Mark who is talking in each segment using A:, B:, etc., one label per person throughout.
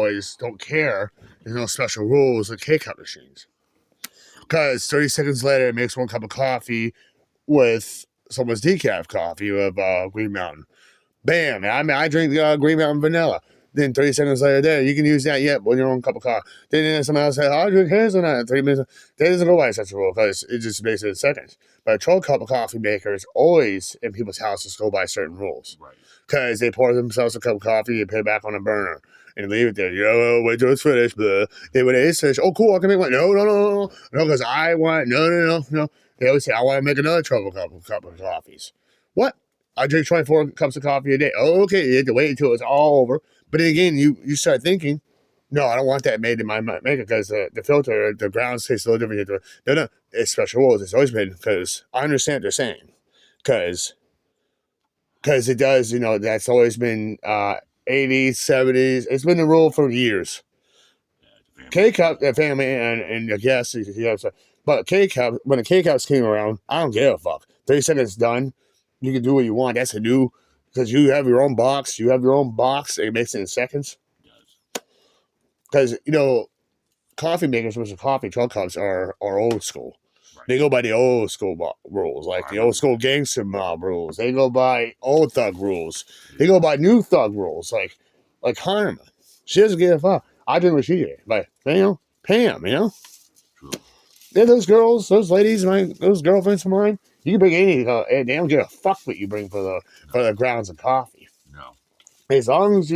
A: boys don't care. There's no special rules with K-Cup machines. Because 30 seconds later, it makes 1 cup of coffee with someone's decaf coffee with Green Mountain. Bam! I drink Green Mountain vanilla. Then 30 seconds later, there, you can use that yet with your own cup of coffee. Then someone else says, I drink hazelnut. 3 minutes. That doesn't go by such a rule because it just makes it in seconds. But a 12 cup of coffee makers always in people's houses go by certain rules.
B: Right.
A: Because they pour themselves a cup of coffee and put it back on a burner and leave it there. Wait till it's finished. Blah. Then when it is finished, oh, cool, I can make one. No, because I want, no. They always say, I want to make another 12 cup of coffees. What? I drink 24 cups of coffee a day. Oh, okay, you have to wait until it's all over. But then again, you start thinking, no, I don't want that made in my maker because the filter, the grounds taste a little different. No, it's special rules. It's always been because I understand what they're saying. Because it does, that's always been 80s, 70s. It's been the rule for years. K-Cup, the family, and I guess, but K-Cup, when the K-Cups came around, I don't give a fuck. 30 seconds done. You can do what you want. That's a new, because you have your own box. It makes it in seconds. Because, coffee makers, which are coffee 12 cups, are old school. Right. They go by the old school rules, like the old school gangster mob rules. They go by old thug rules. They go by new thug rules, like Harmon. She doesn't give a fuck. I drink what she did. But, Pam, True. Yeah, those girls, those ladies, those girlfriends of mine, you can bring any, they don't give a fuck what you bring for the grounds of coffee.
B: No.
A: As long as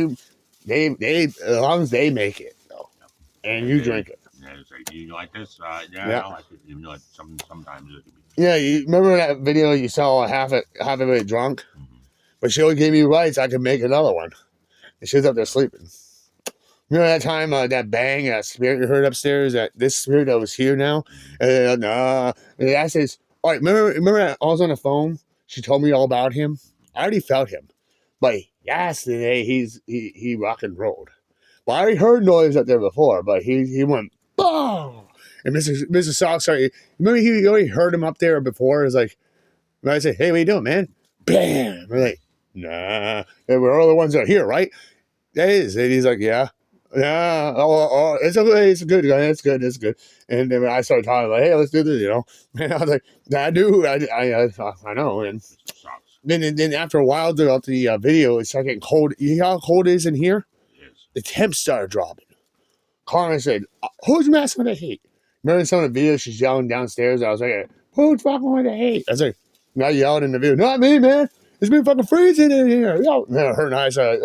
A: they make it, though, and you drink it.
B: Yeah, it's like, you like this? Yeah. I like it. Even though sometimes it can be.
A: Yeah, you remember that video you saw half of it drunk? Mm-hmm. But she only gave me rights, I could make another one. And she was up there sleeping. Remember that time, that bang, that spirit you heard upstairs, this spirit that was here now? And I says, all right, remember that I was on the phone? She told me all about him. I already felt him. But yesterday, he rock and rolled. But I already heard noise up there before, but he went, boom! And Mr. Sock started, remember you already heard him up there before? It was like, I said, hey, what you doing, man? Bam! We're like, nah. And we're all the ones that are here, right? That is. And he's like, yeah. Yeah, it's okay. It's good, guy. It's good. And then I started talking like, "Hey, let's do this," And I was like, "I do. I know." And then after a while, throughout the video, it started getting cold. You know how cold it is in here?
B: Yes.
A: The temps started dropping. Carmen said, "Who's messing with the heat?" Remember in some of the videos, she's yelling downstairs. I was like, "Who's fucking with the heat?" I was like, "Not yelling in the video. Not me, man. It's been fucking freezing in here." Her and I said,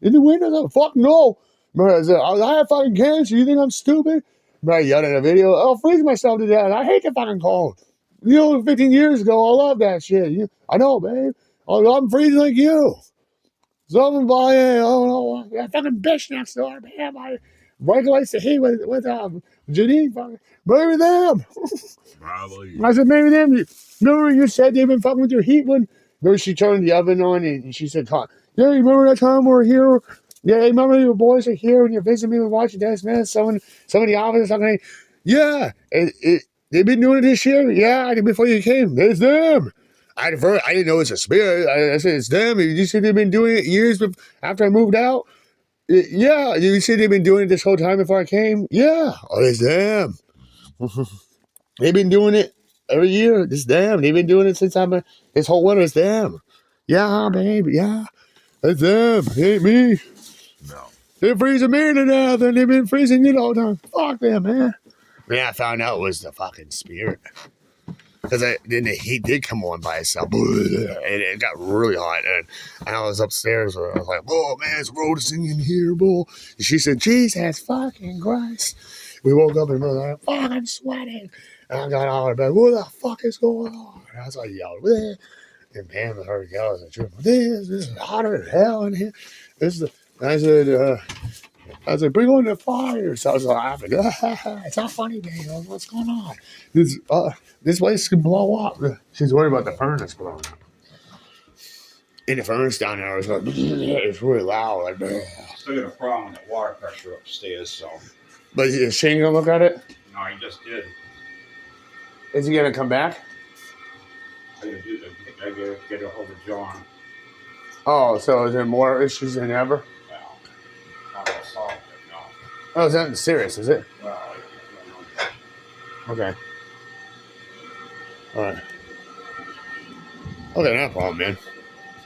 A: in the windows, fuck no. I said, I have fucking cancer. You think I'm stupid? I yelled in a video, I'll freeze myself to death. I hate the fucking cold. 15 years ago, I love that shit. I know, babe. I'm freezing like you. Someone by that fucking bitch next door, man. I regulates the heat with Janine. Fucking, maybe them.
B: Probably.
A: I said, maybe them. Remember you said they've been fucking with your heat when she turned the oven on and she said, yeah, you remember that time we were here? Yeah, remember your boys are here and you're visiting me with watching Dennis Man? Some of the office, something. Yeah, they've been doing it this year. Yeah, before you came, it's them. I didn't know it's a spirit. I said it's them. You said they've been doing it years after I moved out. Yeah, you said they've been doing it this whole time before I came. Yeah, it's them. They've been doing it every year. It's them. They've been doing it since this whole winter. It's them. Yeah, babe. Yeah. It's them. It ain't me.
B: No.
A: They're freezing me to death, and they've been freezing you all the time. Fuck them, man. Man, I found out it was the fucking spirit. Because then the heat did come on by itself. And it got really hot. And I was upstairs. And I was like, oh, man, it's roasting in here, boy. And she said, Jesus fucking Christ. We woke up and we were like, fucking sweating. And I got out of bed. What the fuck is going on? And I was like, yelling. And Pam heard yelling at the truth. This is hotter than hell in here. I said, bring on the fire. So I was laughing. It's not funny, babe. What's going on? This place can blow up. She's worried about the furnace blowing up. And the furnace down there was like, it's really loud. Like,
B: still got a problem with the water pressure upstairs, so.
A: But is Shane going to look at it?
B: No, he just did.
A: Is he going to come back?
B: I gotta get a hold of John.
A: Oh, so is there more issues than ever?
B: Well, Not assault, no.
A: Oh, it's nothing serious, is it?
B: Well,
A: Okay. All right. Okay, no problem, man.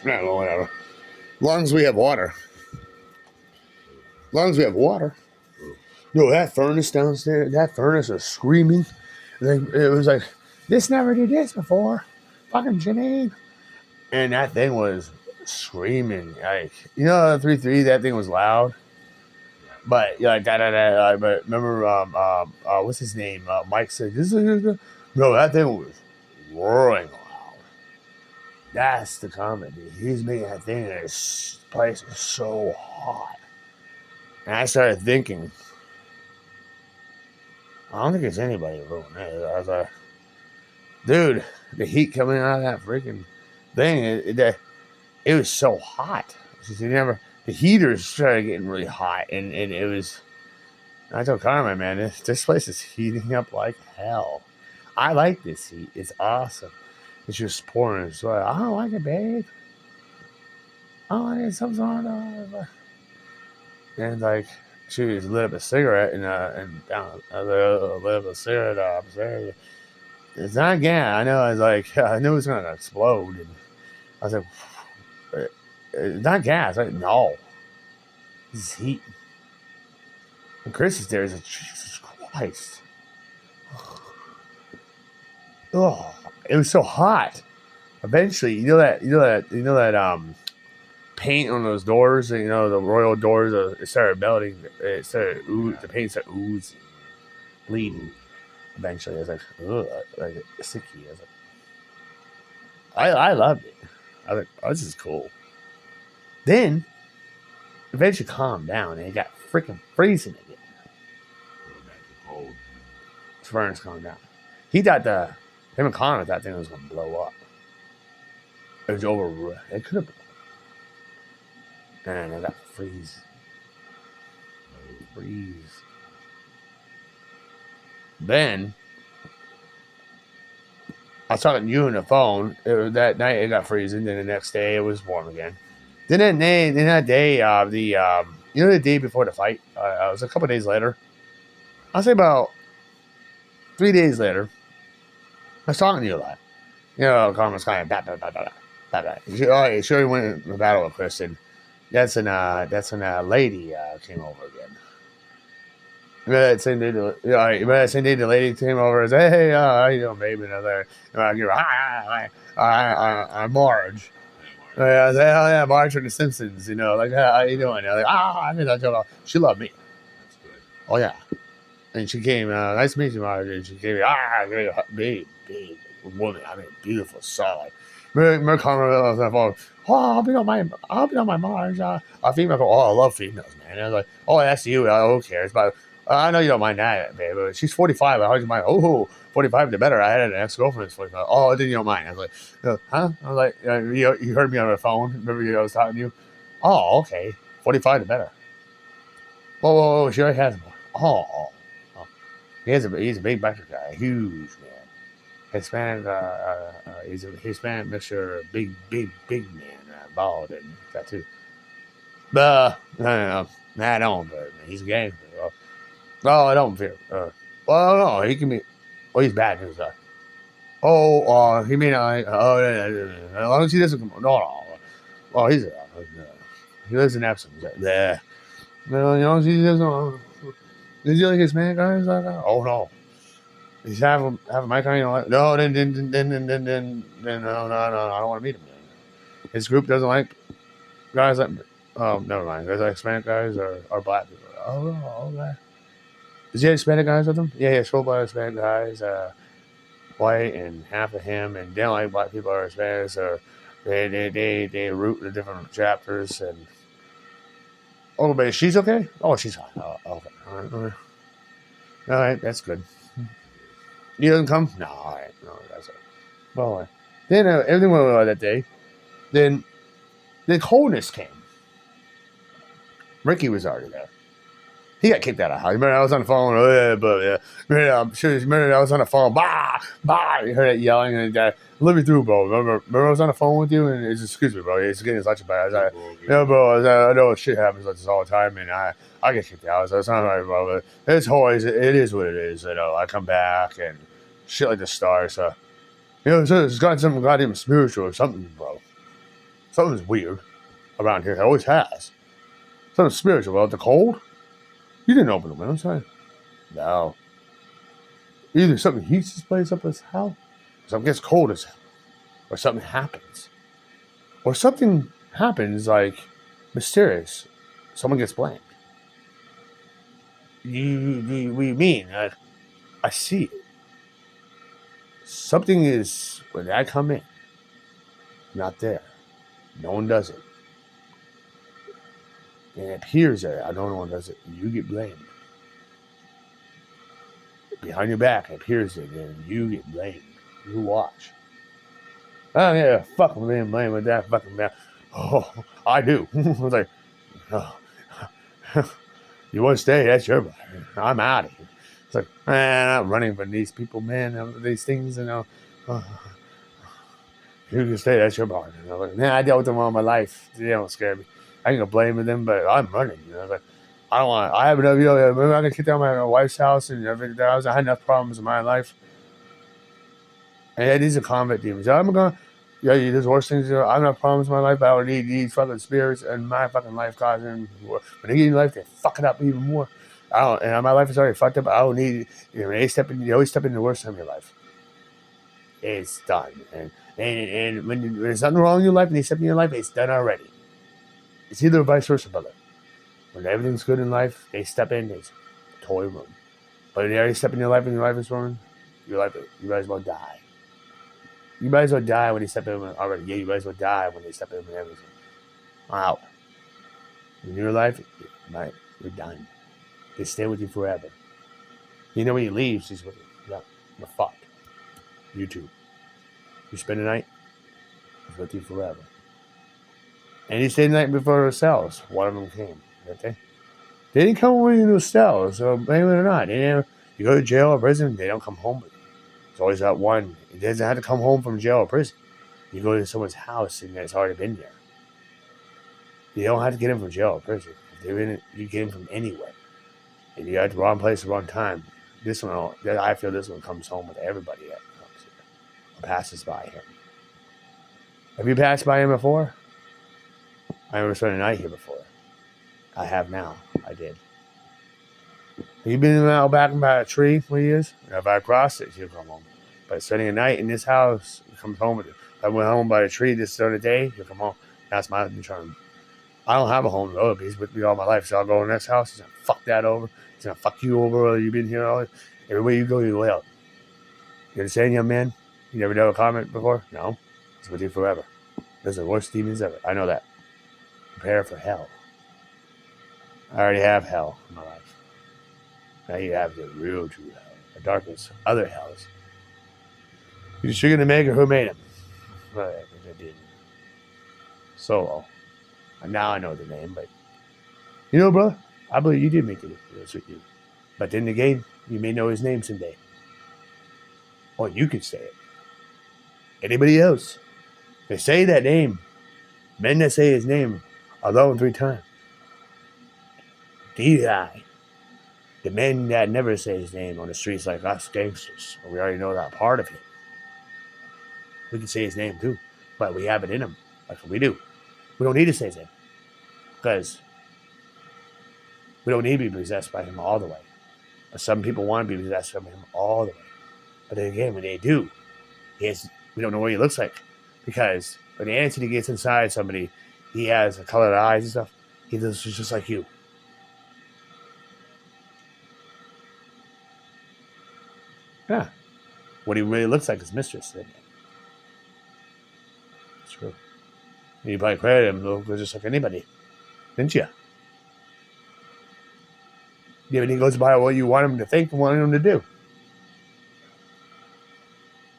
A: No, whatever. As long as we have water. As long as we have water. Yo, that furnace downstairs, that furnace was screaming. It was like, this never did this before. Fucking Janine. And that thing was screaming. Like, you know, 3-3, that thing was loud. But, like, but remember, what's his name? Mike said, no, that thing was roaring loud. That's the comment, dude. He's making that thing, and this place is so hot. And I started thinking, I don't think it's anybody ruining it. I was like, dude, the heat coming out of that freaking thing, it was so hot. The heaters started getting really hot, and it was. I told Carmen, man, this place is heating up like hell. I like this heat. It's awesome. It's just pouring sweat. I don't like it, babe. I don't like it. Something's wrong. And like, she was lit up a cigarette and down lit up a cigarette upstairs. It's not gas. I know. I was like, I knew it was gonna explode. And I was like, it's not gas. No, this is heat. And Chris is there. He's like, Jesus Christ. Oh, it was so hot. Eventually, you know that paint on those doors, the royal doors, it started melting. The paint started oozing, bleeding. Eventually, I was like, ugh, like sticky. I was like, I loved it. I was like, oh, this is cool. Then, eventually calmed down, and it got freaking freezing again. His furnace calmed down. He thought him and Connor thought thing was going to blow up. It was over. It could have. And I got freeze. Then I was talking to you on the phone. That night it got freezing. Then the next day it was warm again. Then that day, the day before the fight, it was a couple days later. I'll say about 3 days later. I was talking to you a lot. Carmen was kind of She already went in the battle with Kristen. That's when a lady came over again. Remember that same day, the lady came over and said, "Hey, how you doing, baby?" And I was like, "Hi, I'm Marge." I was like, "Oh yeah, Marge from The Simpsons." Like, how you doing? And I was like, she loved me.
B: That's good.
A: Oh yeah, and she came. Nice to meet you, Marge. And she gave me big woman. I mean, beautiful, solid. Remember Carmen was on the phone. Oh, I'll be on my Marge. A female. Oh, I love females, man. And I was like, oh, that's you. Who cares? But I know you don't mind that, babe. But she's 45. How do you mind? Oh, 45 the better. I had an ex-girlfriend that's 45. Oh, then you don't mind. I was like, huh? I was like, you heard me on the phone. Remember I was talking to you? Oh, okay. 45 the better. Whoa. She already has one. Oh. He's a big biker guy. Huge, man. Hispanic, he's a Hispanic mixture, big man, bald and tattoo. But I don't. But he's a gangster. I don't fear. No, he can be. Oh, he's bad news. He may not. As long as he doesn't come. No. Well, he lives in Epsom. There. As long as he doesn't. Is he like Hispanic guys like that? Oh no. He's have a mic on, no, then no, I don't want to meet him. His group doesn't like guys like, never mind. Guys like Hispanic guys or black people. Oh, okay. Does he have Hispanic guys with him? Yeah, he has full blood Hispanic guys, white and half of him, and they don't like black people or Hispanics, or they root the different chapters. And but she's okay. Oh, she's fine. Oh, okay. All right, that's good. He doesn't come? No, all right. No, that's it. Well, then everything went well that day. Then coldness came. Ricky was already there. He got kicked out of the house. Remember, I was on the phone. Remember, I was on the phone. Bah! You heard that yelling, and let me through, bro. Remember, I was on the phone with you, and it's excuse me, bro. It's getting such a bad. I was like, bro. I know shit happens like this all the time, and I get kicked out. So it's not right, bro. But it's always, it is what it is. I come back and shit like the stars. So, it's got something goddamn spiritual or something, bro. Something's weird around here. It always has. Something spiritual. Bro. The cold? You didn't open the windows, right? No. Either something heats this place up as hell, or something gets cold as hell, or something happens. Or something happens like mysterious. Someone gets blamed. What do you mean? I see it. Something is, when I come in, not there. No one does it. And it appears there. I don't know no one does it. You get blamed. Behind your back, it appears it, and you get blamed. You watch. Oh, yeah, fuck me being blamed with that fucking man. Oh, I do. I was like, oh. You want to stay? That's your body. I'm out of here. It's like, man, I'm running from these people, man. These things, you can stay. That's your body. I was like, man, I dealt with them all my life. They don't scare me. I ain't gonna blame them, but I'm running. I was like, I don't want. I have enough. Remember I got kicked out of my wife's house and everything. I had enough problems in my life. And these are combat demons. I'm gonna. Yeah, there's worse things. I have enough problems in my life, but I don't need these fucking spirits in my fucking life causing. When they get in life, they fuck it up even more. I don't, and my life is already fucked up. I don't need. When they always step in the worst time of your life. It's done. And when there's nothing wrong in your life and they step in your life, it's done already. It's either vice versa, brother. When everything's good in life, they step in, it's totally ruined. But when they already step in your life and your life is ruined, you might as well die. You might as well die when they step in already. Yeah, you might as well die when they step in and everything. Out. In your life, you're done. They stay with you forever. You know when you leave, she's with you. Yeah, you're fucked. You too. You spend the night, it's with you forever. And he stayed the night before themselves. One of them came, didn't they? They didn't come with you to cells, so believe it or not. You go to jail or prison, they don't come home with you. It's always that one. It doesn't have to come home from jail or prison. You go to someone's house and it's already been there. You don't have to get him from jail or prison. If they're in it, you get him from anywhere. If you're at the wrong place at the wrong time, I feel this one comes home with everybody that comes here or passes by him. Have you passed by him before? I never spent a night here before. I have now. I did. Have you been out back by a tree for years? If I crossed it, you'll come home. But spending a night in this house, you come home with it. If I went home by a tree this other day, you'll come home. That's my term. I don't have a home though. He's with me all my life. So I'll go in this house. He's going to fuck that over. He's going to fuck you over. Or you've been here all. Everywhere you go, you will. You understand, young man? You never done a comment before? No. He's with you forever. Those are the worst demons ever. I know that. Prepare for hell. I already have hell in my life. Now you have the real true hell. The darkness, other hells. You're sure going to make it? Who made him? Well, I did. Solo. And now I know the name, but brother, I believe you did make it with you. But then again, you may know his name someday. Or you could say it. Anybody else? They say that name. Men that say his name alone 3 times. D.I. The men that never say his name on the streets like us gangsters. We already know that part of him. We can say his name too. But we have it in him. Like we do. We don't need to say his name. Because we don't need to be possessed by him all the way. But some people want to be possessed by him all the way. But then again, when they do, we don't know what he looks like. Because when the entity gets inside somebody, he has colored eyes and stuff. He looks just like you. Yeah. What he really looks like is mistress. It's true. You probably created him just like anybody. Didn't you? Yeah, but he goes by what you want him to think and want him to do.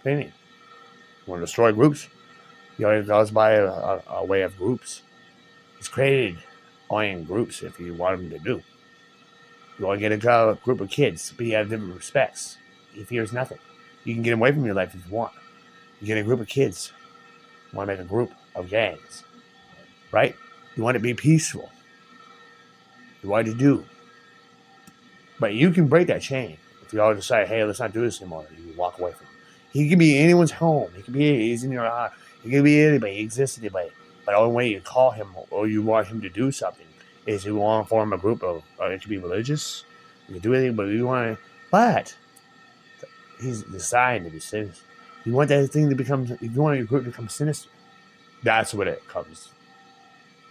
A: Didn't he? You want to destroy groups? He always goes by a way of groups. He's created only in groups if you want him to do. You want to get a group of kids, but you have different respects. He fears nothing. You can get him away from your life if you want. You get a group of kids. You want to make a group of gangs. Right? You want it to be peaceful. You want it to do. But you can break that chain if you all decide, hey, let's not do this anymore. You can walk away from him. He can be anyone's home. He can be he's in your eye. He can be anybody. He exists anybody. But the only way you call him or you want him to do something is you want to form a group of. It could be religious. You can do anything, but you want to. But he's designed to be sinister. You want that thing to become. You want your group to become sinister. That's when it comes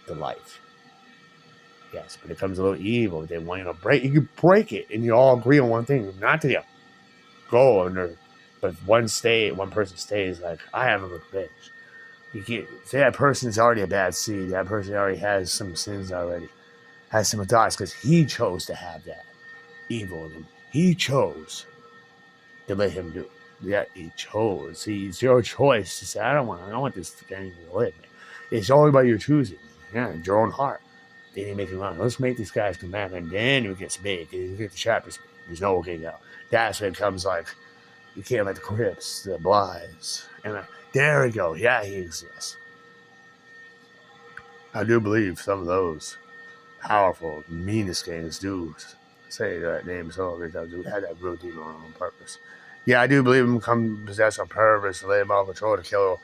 A: to life. Yes, but it comes a little evil. They want you to break. You can break it, and you all agree on one thing: not to go under. But if one person stays like, I have a revenge. You can't say that person's already a bad seed. That person already has some sins already, has some thoughts because he chose to have that evil in him. He chose to let him do it. Yeah, he chose. See, it's your choice to say, I don't want this thing to live. It's all about your choosing. Yeah, your own heart. Then you make it wrong. Let's make these guys come back, and then it gets big. You get the chapters. There's no getting out. That's when it comes like, you can't let the Crips, the Blythes, and there we go. Yeah, he exists. I do believe some of those powerful, meanest gangs do say that name so they do have that real demon on purpose. Yeah, I do believe them come possessed on purpose to lay them out control to kill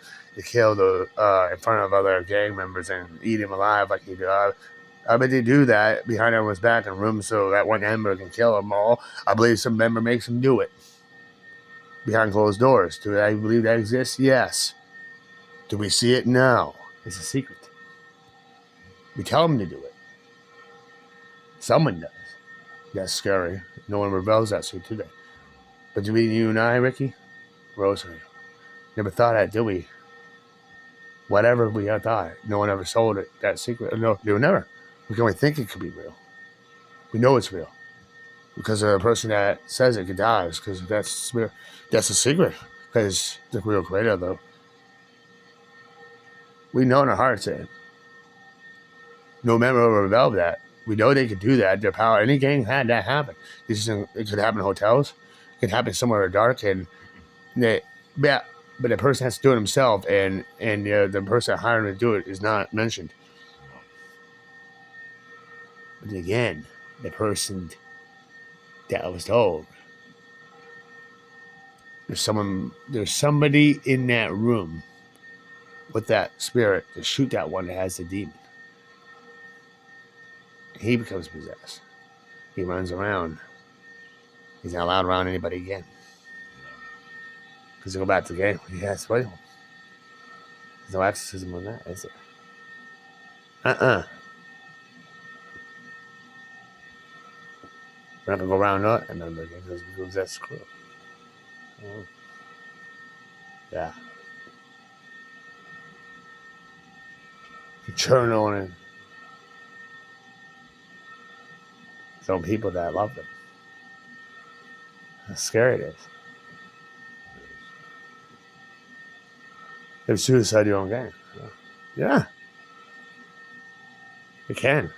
A: the in front of other gang members and eat him alive like he did. I bet they do that behind everyone's back in rooms so that one member can kill them all. I believe some member makes them do it behind closed doors. Do I believe that exists? Yes. Do we see it? No. It's a secret. We tell them to do it. Someone does. That's scary. No one rebels that way today. But do we, you and I, Ricky? Rosemary, never thought that, did we? Whatever we had thought, no one ever sold it, that secret. No, they would never. We can only think it could be real. We know it's real. Because the person that says it could die, because that's a secret. Because the real creator, though. We know in our hearts that no member will rebel that. We know they could do that. Their power, any gang had that happen. It could happen in hotels. It could happen somewhere dark, and but the person has to do it himself, and the person hiring him to do it is not mentioned. But again, the person that I was told, there's somebody in that room with that spirit to shoot that one that has the demon. He becomes possessed. He runs around. He's not allowed around anybody again. Because they go back to the game. He has to play home. There's no exorcism on that, is it? We're not going to go around that another again because that's cool. Yeah. You churn on it. Some people that love them. How scary it is. If suicide your own game. Yeah. You can.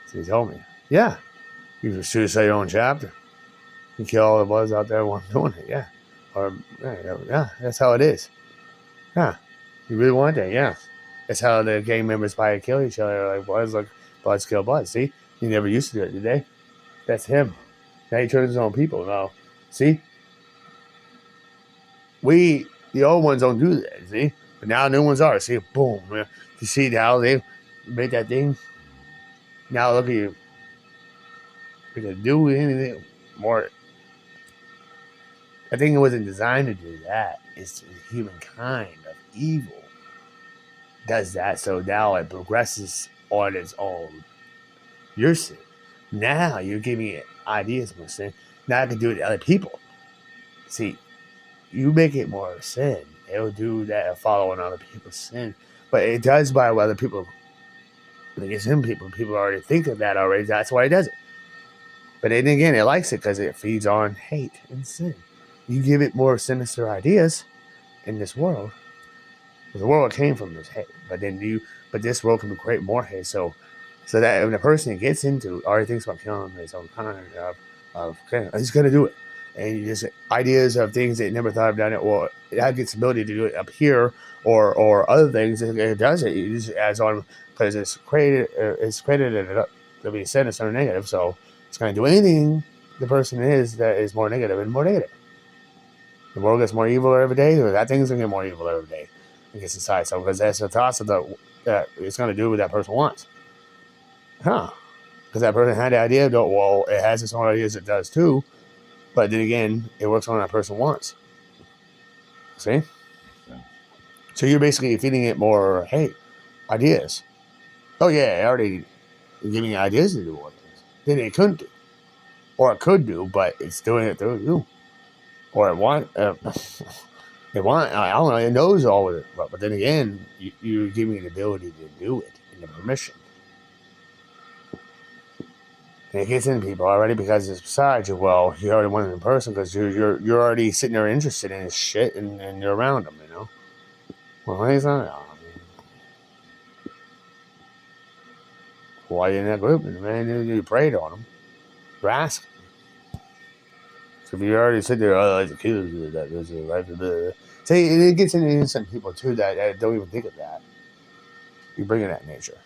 A: So he told me. Yeah. You can suicide your own chapter. You kill all the bloods out there doing it. Yeah. Or yeah, that's how it is. Yeah. You really want that? Yeah. That's how the gang members probably kill each other. Like bloods kill bloods. See? He never used to do it, did they? That's him. Now he turns his own people. Now, see? The old ones don't do that, see? But now new ones are. See? Boom. You see how they made that thing? Now look at you. We can do anything more. I think it wasn't designed to do that. It's humankind of evil does that. So now it progresses on its own. You're sin. Now you're giving it ideas more sin. Now I can do it to other people. See, you make it more sin. It'll do that following other people's sin. But it does by other people. Like it's in people. People already think of that already. That's why it does it. But then again, it likes it because it feeds on hate and sin. You give it more sinister ideas in this world. The world came from this hate. But this world can create more hate. So that when a person gets into it, already thinks about killing his own kind of he's going to do it. And you just ideas of things that never thought of done it. Well, it has its ability to do it up here or other things. It does it. It just adds on because it's created to be sinister or negative. So It's going to do anything the person is that is more negative and more negative. The world gets more evil every day. That thing's going to get more evil every day against society. So because that's the thoughts of that it's going to do what that person wants. Huh. Because that person had the idea, well, it has its own ideas, it does too. But then again, it works on what that person wants. See?
B: Yeah.
A: So you're basically feeding it more, hey, ideas. Oh, yeah, it already giving you ideas to do what it is. Then it couldn't do. Or it could do, but it's doing it through you. Or it want, I don't know, it knows all of it. But then again, you're giving it the ability to do it and the permission. And it gets into people already because it's beside you. Well, you already want it in person because you're already sitting there interested in his shit and you're around him, you know. Well, he's not. Why you in that group? And man, you prayed on him. You asked. So if you already sit there, oh, that's a kid, that is a life of the. See, it gets into some people too that don't even think of that. You bring in that nature.